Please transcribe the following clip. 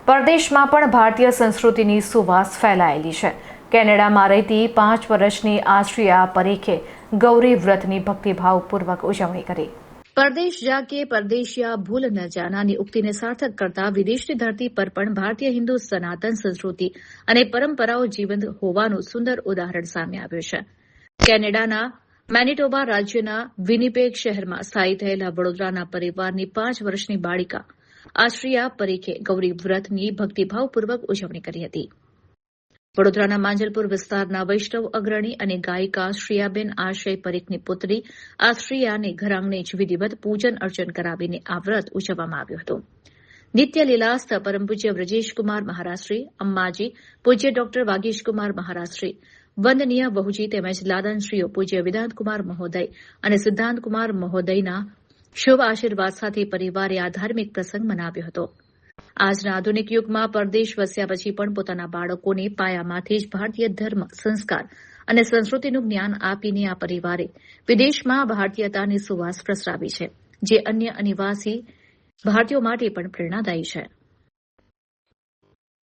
પરદેશમાં પણ ભારતીય સંસ્કૃતિની સુવાસ ફેલાયેલી છે। કેનેડામાં રહેતી 5 વર્ષની આશ્રિયા પરીખે ગૌરી વ્રતની ભક્તિભાવપૂર્વક ઉજવણી કરી। પરદેશ જાકે પરદેશિયા ભૂલ ન જાનાની ઉક્તિને સાર્થક કરતા વિદેશની ધરતી પર પણ ભારતીય હિન્દુ સનાતન સંસ્કૃતિ અને પરંપરાઓ જીવંત હોવાનું સુંદર ઉદાહરણ સામે આવ્યું છે। કેનેડાના મેનિટોબા રાજ્યના વિનિપેગ શહેરમાં સ્થાયી થયેલા વડોદરાના પરિવારની 5 વર્ષની બાળિકા આશ્રિયા પરીખે ગૌરી વ્રતની ભક્તિભાવપૂર્વક ઉજવણી કરી હતી। વડોદરાના માંજલપુર વિસ્તારના વૈષ્ણવ અગ્રણી અને ગાયિકા શ્રેયાબેન આશ્રય પરીખની પુત્રી આશ્રિયાને ઘરાંગણે જ વિધિવત પૂજન અર્ચન કરાવીને આ વ્રત ઉજવવામાં આવ્યું હતું। નિત્ય લીલાસ્થ પરમ પૂજ્ય વ્રજેશકુમાર મહારાજશ્રી, અંબાજી પૂજ્ય ડોક્ટર વાગીશકુમાર મહારાજશ્રી, વંદનીય બહુજી તેમજ લાદનશ્રીઓ પૂજ્ય વિદાંતકુમાર મહોદય અને સિદ્ધાંતકુમાર મહોદયના શુભ આશીર્વાદ સાથે પરિવારે આ ધાર્મિક પ્રસંગ મનાવ્યો હતો। આજના આધુનિક યુગમાં પરદેશ વસ્યા પછી પણ પોતાના બાળકોને પાયામાંથી જ ભારતીય ધર્મ, સંસ્કાર અને સંસ્કૃતિનું જ્ઞાન આપીને આ પરિવારે વિદેશમાં ભારતીયતાની સુવાસ પ્રસરાવી છે, જે અન્ય અનિવાસી ભારતીયો માટે પણ પ્રેરણાદાયી છે।